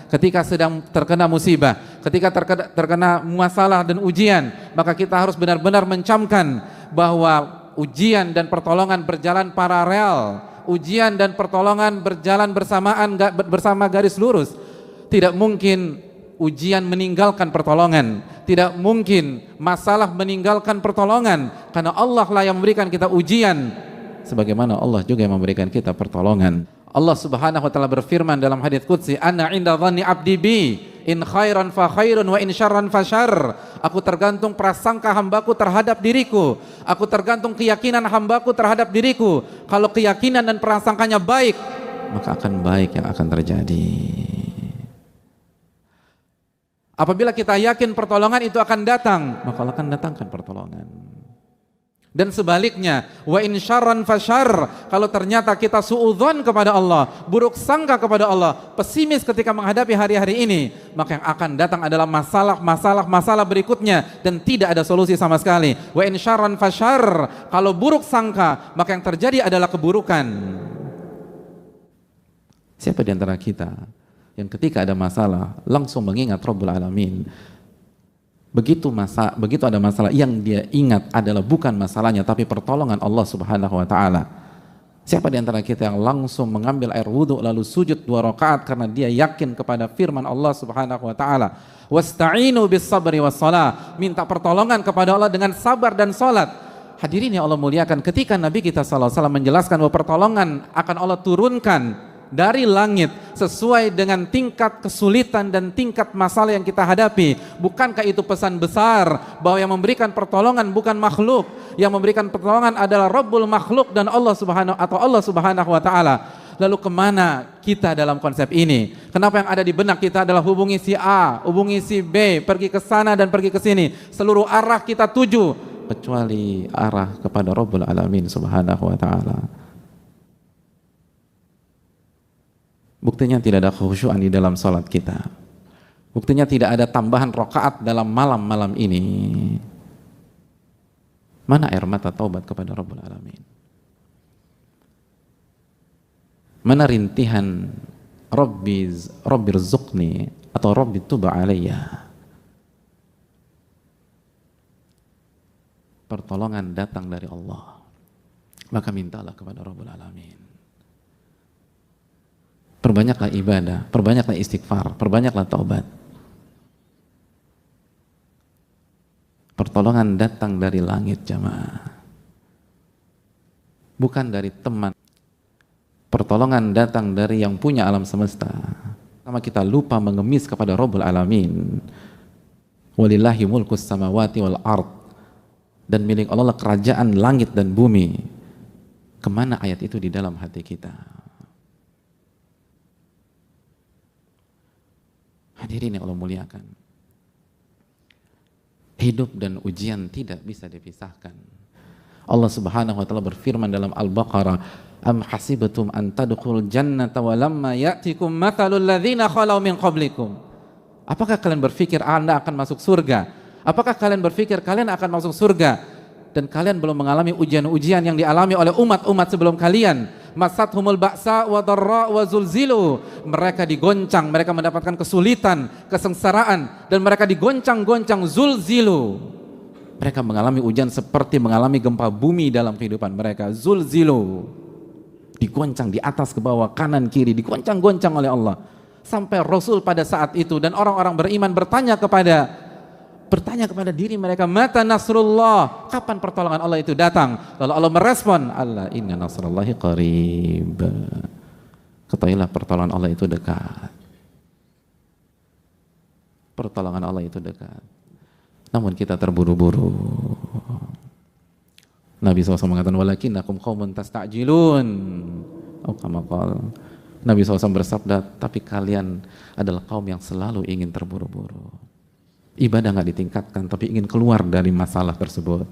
ketika sedang terkena musibah, ketika terkena masalah dan ujian, maka kita harus benar-benar mencamkan bahwa ujian dan pertolongan berjalan paralel, ujian dan pertolongan berjalan bersamaan, bersama garis lurus. Tidak mungkin ujian meninggalkan pertolongan, tidak mungkin masalah meninggalkan pertolongan, karena Allah lah yang memberikan kita ujian, sebagaimana Allah juga yang memberikan kita pertolongan. Allah Subhanahu wa taala berfirman dalam hadits qudsi, "Ana 'inda dhanni 'abdi bi, in khairan fa khairun wa in syarran fa syarr." Aku tergantung prasangka hambaku terhadap diriku. Aku tergantung keyakinan hambaku terhadap diriku. Kalau keyakinan dan prasangkanya baik, maka akan baik yang akan terjadi. Apabila kita yakin pertolongan itu akan datang, maka Allah akan datangkan pertolongan. Dan sebaliknya, wa in syarran fasyarr, kalau ternyata kita suudzon kepada Allah, buruk sangka kepada Allah, pesimis ketika menghadapi hari-hari ini, maka yang akan datang adalah masalah berikutnya dan tidak ada solusi sama sekali. Wa in syarran fasyarr, kalau buruk sangka, maka yang terjadi adalah keburukan. Siapa di antara kita yang ketika ada masalah langsung mengingat Rabbul Alamin? Begitu ada masalah, yang dia ingat adalah bukan masalahnya tapi pertolongan Allah Subhanahu wa taala. Siapa di antara kita yang langsung mengambil air wudhu lalu sujud 2 rakaat karena dia yakin kepada firman Allah Subhanahu wa taala, "Wasta'inu bis sabri was shalah." Minta pertolongan kepada Allah dengan sabar dan salat. Hadirin yang Allah muliakan, ketika Nabi kita sallallahu alaihi wasallam menjelaskan bahwa pertolongan akan Allah turunkan dari langit sesuai dengan tingkat kesulitan dan tingkat masalah yang kita hadapi, bukankah itu pesan besar bahwa yang memberikan pertolongan bukan makhluk, yang memberikan pertolongan adalah Rabbul makhluk dan Allah Subhanahu wa taala. Lalu kemana kita dalam konsep ini? Kenapa yang ada di benak kita adalah hubungi si A, hubungi si B, pergi ke sana dan pergi ke sini, seluruh arah kita tuju kecuali arah kepada Rabbul Alamin Subhanahu wa taala. Buktinya tidak ada khusyuan di dalam salat kita. Buktinya tidak ada tambahan rakaat dalam malam-malam ini. Mana air mata taubat kepada Rabbul Alamin? Mana rintihan Rabbi rzuqni atau Rabbi tuba alayya? Pertolongan datang dari Allah, maka mintalah kepada Rabbul Alamin. Perbanyaklah ibadah, perbanyaklah istighfar, perbanyaklah taubat. Pertolongan datang dari langit, jamaah, bukan dari teman. Pertolongan datang dari yang punya alam semesta. Sama kita lupa mengemis kepada Rabbul Alamin. Walillahi mulkus samawati wal ard, dan milik Allah kerajaan langit dan bumi. Kemana ayat itu di dalam hati kita? Hadirin yang Allah muliakan, hidup dan ujian tidak bisa dipisahkan. Allah Subhanahu wa taala berfirman dalam Al-Baqarah, "Am hasibatum an tadkhulul jannata wa lamma ya'tikum mathalul ladzina khalau min qablikum." Apakah kalian berpikir Anda akan masuk surga? Apakah kalian berpikir kalian akan masuk surga dan kalian belum mengalami ujian-ujian yang dialami oleh umat-umat sebelum kalian? Masathumul ba'sa wa dharra wa zulzilu. Mereka digoncang, mereka mendapatkan kesulitan, kesengsaraan, dan mereka digoncang-goncang, zulzilu. Mereka mengalami ujian seperti mengalami gempa bumi dalam kehidupan mereka. Zulzilu, digoncang di atas ke bawah, kanan kiri, digoncang-goncang oleh Allah. Sampai Rasul pada saat itu dan orang-orang beriman bertanya kepada diri mereka, mata nasrullah, kapan pertolongan Allah itu datang? Lalu Allah merespon, Allah inna nasrullahi qarib. Ketahuilah pertolongan Allah itu dekat. Pertolongan Allah itu dekat. Namun kita terburu-buru. Nabi SAW mengatakan, walakinnakum qaumun tasta'jilun. Nabi SAW bersabda, tapi kalian adalah kaum yang selalu ingin terburu-buru. Ibadah nggak ditingkatkan, tapi ingin keluar dari masalah tersebut.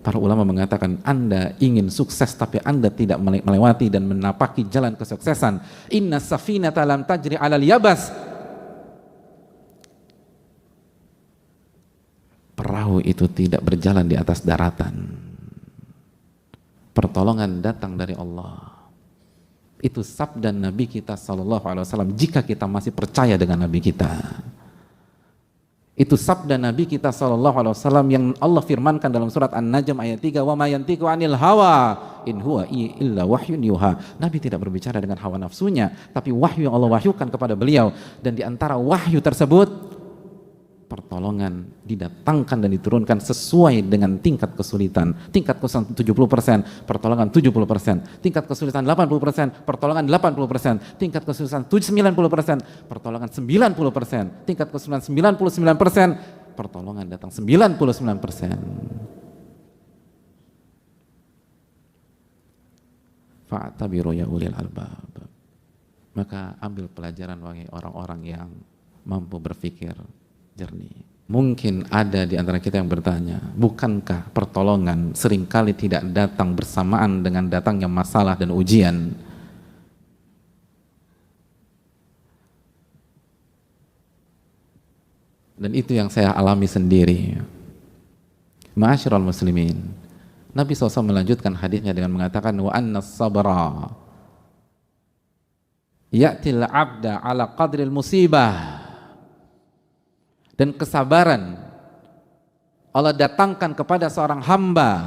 Para ulama mengatakan, Anda ingin sukses, tapi Anda tidak melewati dan menapaki jalan kesuksesan. Inna safinata lam tajri alal yabas. Perahu itu tidak berjalan di atas daratan. Pertolongan datang dari Allah. Itu sabda Nabi kita sallallahu alaihi wasallam jika kita masih percaya dengan Nabi kita. Itu sabda Nabi kita sallallahu alaihi wasallam yang Allah firmankan dalam surat An-Najm ayat 3, "Wa ma yantiqu 'anil hawa in huwa illa wahyun yuha." Nabi tidak berbicara dengan hawa nafsunya, tapi wahyu yang Allah wahyukan kepada beliau, dan di antara wahyu tersebut pertolongan didatangkan dan diturunkan sesuai dengan tingkat kesulitan. Tingkat kesulitan 70%, pertolongan 70%. Tingkat kesulitan 80%, pertolongan 80%. Tingkat kesulitan 90%, pertolongan 90%. Tingkat kesulitan 99%, pertolongan datang 99%. Fa'tabiru ya ulil albab. Maka ambil pelajaran bagi orang-orang yang mampu berpikir jernih. Mungkin ada di antara kita yang bertanya, bukankah pertolongan seringkali tidak datang bersamaan dengan datangnya masalah dan ujian? Dan itu yang saya alami sendiri. Ma'asyiral muslimin, Nabi SAW melanjutkan hadisnya dengan mengatakan, wa anna sabra ya'til abda ala qadril musibah. Dan kesabaran Allah datangkan kepada seorang hamba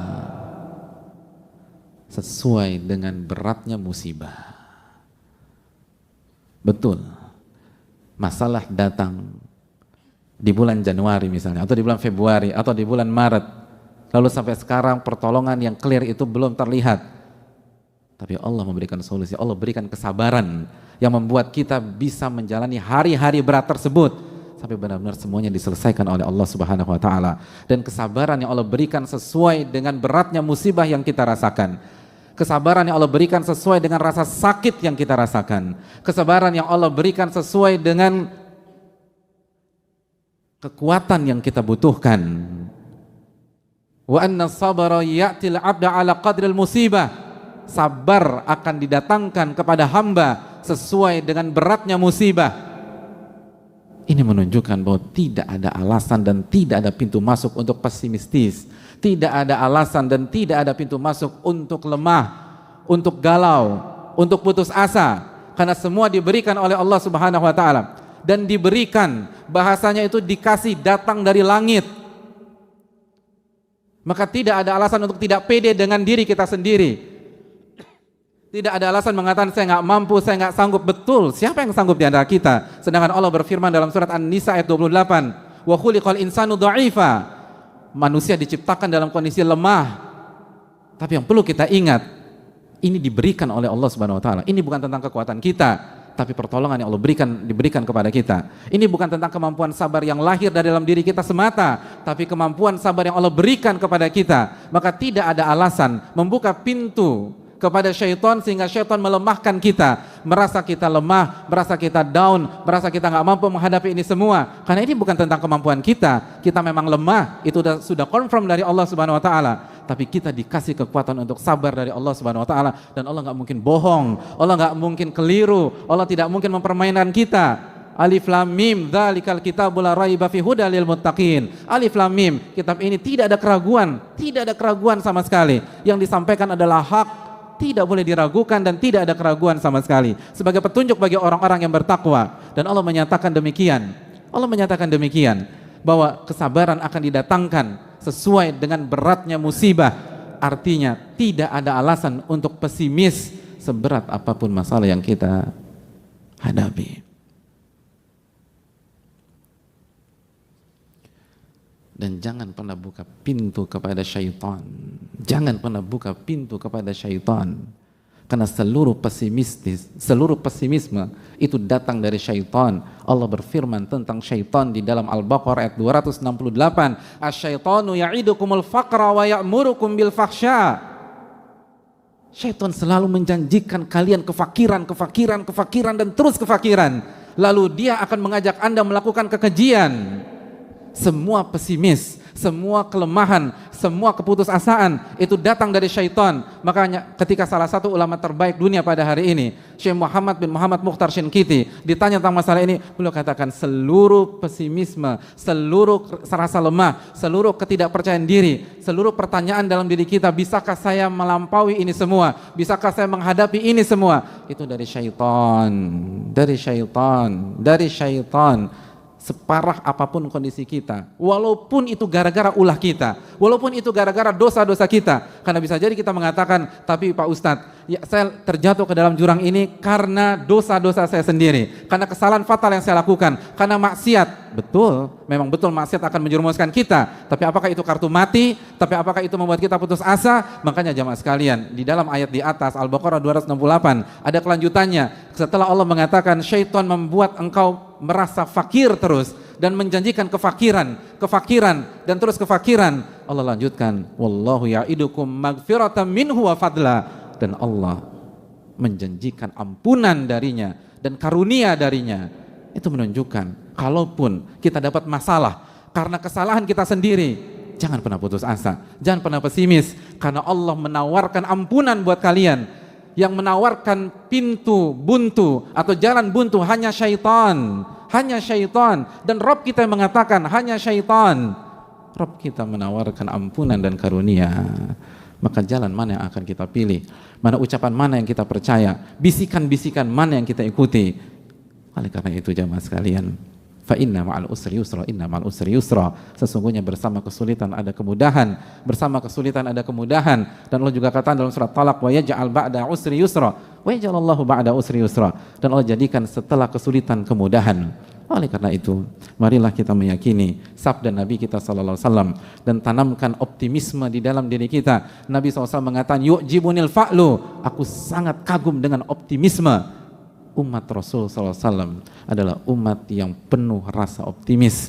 sesuai dengan beratnya musibah. Betul, masalah datang di bulan Januari misalnya, atau di bulan Februari, atau di bulan Maret, lalu sampai sekarang pertolongan yang clear itu belum terlihat. Tapi Allah memberikan solusi, Allah berikan kesabaran yang membuat kita bisa menjalani hari-hari berat tersebut sampai benar-benar semuanya diselesaikan oleh Allah Subhanahu wa taala. Dan kesabaran yang Allah berikan sesuai dengan beratnya musibah yang kita rasakan. Kesabaran yang Allah berikan sesuai dengan rasa sakit yang kita rasakan. Kesabaran yang Allah berikan sesuai dengan kekuatan yang kita butuhkan. Wa anna sabara ya'til 'abda 'ala qadril musibah. Sabar akan didatangkan kepada hamba sesuai dengan beratnya musibah. Ini menunjukkan bahwa tidak ada alasan dan tidak ada pintu masuk untuk pesimistis. Tidak ada alasan dan tidak ada pintu masuk untuk lemah, untuk galau, untuk putus asa. Karena semua diberikan oleh Allah Subhanahu wa taala. Dan diberikan, bahasanya itu dikasih, datang dari langit. Maka tidak ada alasan untuk tidak pede dengan diri kita sendiri. Tidak ada alasan mengatakan saya nggak mampu, saya nggak sanggup. Betul, siapa yang sanggup di antara kita? Sedangkan Allah berfirman dalam surat An-Nisa ayat 28, wa khuliqal insanu dha'ifa. Manusia diciptakan dalam kondisi lemah. Tapi yang perlu kita ingat, ini diberikan oleh Allah Subhanahu wa taala. Ini bukan tentang kekuatan kita, tapi pertolongan yang Allah diberikan kepada kita. Ini bukan tentang kemampuan sabar yang lahir dari dalam diri kita semata, tapi kemampuan sabar yang Allah berikan kepada kita. Maka tidak ada alasan membuka pintu kepada syaitan sehingga syaitan melemahkan kita, merasa kita lemah, merasa kita down, merasa kita nggak mampu menghadapi ini semua. Karena ini bukan tentang kemampuan kita memang lemah, itu sudah confirm dari Allah Subhanahu wa taala. Tapi kita dikasih kekuatan untuk sabar dari Allah Subhanahu wa taala, dan Allah nggak mungkin bohong, Allah nggak mungkin keliru, Allah tidak mungkin mempermainkan kita. Alif lam mim, dzalikal kitabul la raiba fihi hudal lil muttaqin. Alif lam mim, kitab ini tidak ada keraguan sama sekali. Yang disampaikan adalah hak, tidak boleh diragukan dan tidak ada keraguan sama sekali, sebagai petunjuk bagi orang-orang yang bertakwa. Dan Allah menyatakan demikian, bahwa kesabaran akan didatangkan sesuai dengan beratnya musibah. Artinya tidak ada alasan untuk pesimis seberat apapun masalah yang kita hadapi. Dan jangan pernah buka pintu kepada syaitan. Jangan pernah buka pintu kepada syaitan. Karena seluruh pesimisme itu datang dari syaitan. Allah berfirman tentang syaitan di dalam Al-Baqarah ayat 268. Asy-syaitanu ya'idukumul faqra wa ya'murukum bil fahsya. Syaitan selalu menjanjikan kalian kefakiran dan terus kefakiran. Lalu dia akan mengajak Anda melakukan kekejian. Semua pesimis, semua kelemahan, semua keputusasaan itu datang dari syaitan. Makanya ketika salah satu ulama terbaik dunia pada hari ini, Syekh Muhammad bin Muhammad Mukhtar Shinkiti, ditanya tentang masalah ini, beliau katakan seluruh pesimisme, seluruh rasa lemah, seluruh ketidakpercayaan diri, seluruh pertanyaan dalam diri kita, bisakah saya melampaui ini semua, bisakah saya menghadapi ini semua, itu dari syaitan, dari syaitan, dari syaitan. Separah apapun kondisi kita, walaupun itu gara-gara ulah kita, walaupun itu gara-gara dosa-dosa kita, karena bisa jadi kita mengatakan, tapi Pak Ustadz, ya, saya terjatuh ke dalam jurang ini karena dosa-dosa saya sendiri, karena kesalahan fatal yang saya lakukan, karena maksiat. Betul, memang betul maksiat akan menjerumuskan kita, tapi apakah itu kartu mati? Tapi apakah itu membuat kita putus asa? Makanya jamaah sekalian, di dalam ayat di atas Al-Baqarah 268 ada kelanjutannya. Setelah Allah mengatakan syaitan membuat engkau merasa fakir terus dan menjanjikan kefakiran dan terus kefakiran, Allah lanjutkan, wallahu ya'idukum magfiratan minhu wa fadla, dan Allah menjanjikan ampunan darinya dan karunia darinya. Itu menunjukkan kalaupun kita dapat masalah karena kesalahan kita sendiri, jangan pernah putus asa, jangan pernah pesimis, karena Allah menawarkan ampunan buat kalian. Yang menawarkan pintu buntu atau jalan buntu hanya syaitan, hanya syaitan. Dan Rabb kita yang mengatakan hanya syaitan. Rabb kita menawarkan ampunan dan karunia. Maka jalan mana yang akan kita pilih? Mana ucapan mana yang kita percaya? Bisikan-bisikan mana yang kita ikuti? Oleh karena itu jamaah sekalian, fa inna ma'al usri yusra, inna ma'al usri yusra. Sesungguhnya bersama kesulitan ada kemudahan, bersama kesulitan ada kemudahan. Dan Allah juga katakan dalam surat Talaq, wa yaj'al ba'da usri yusra, wa yaj'alallahu ba'da usri yusra. Dan Allah jadikan setelah kesulitan kemudahan. Oleh karena itu, marilah kita meyakini sabda Nabi kita sallallahu alaihi wasallam dan tanamkan optimisme di dalam diri kita. Nabi SAW mengatakan, yu'jibunil fa'lu, aku sangat kagum dengan optimisme. Umat Rasul SAW adalah umat yang penuh rasa optimis,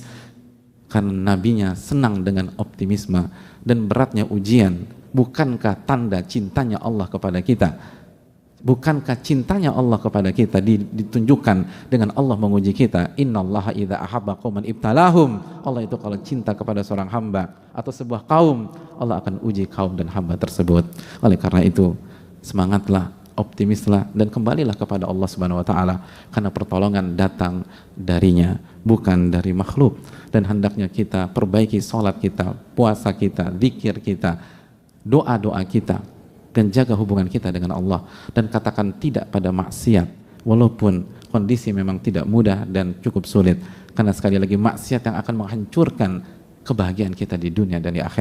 karena nabinya senang dengan optimisme. Dan beratnya ujian, bukankah tanda cintanya Allah kepada kita? Bukankah cintanya Allah kepada kita ditunjukkan dengan Allah menguji kita? Innallaha idza ahabba qauman ibtalahum. Allah itu kalau cinta kepada seorang hamba atau sebuah kaum, Allah akan uji kaum dan hamba tersebut. Oleh karena itu, semangatlah, optimislah, dan kembalilah kepada Allah Subhanahu wa taala, karena pertolongan datang darinya, bukan dari makhluk. Dan hendaknya kita perbaiki sholat kita, puasa kita, zikir kita, doa-doa kita, dan jaga hubungan kita dengan Allah, dan katakan tidak pada maksiat walaupun kondisi memang tidak mudah dan cukup sulit, karena sekali lagi maksiat yang akan menghancurkan kebahagiaan kita di dunia dan di akhirat.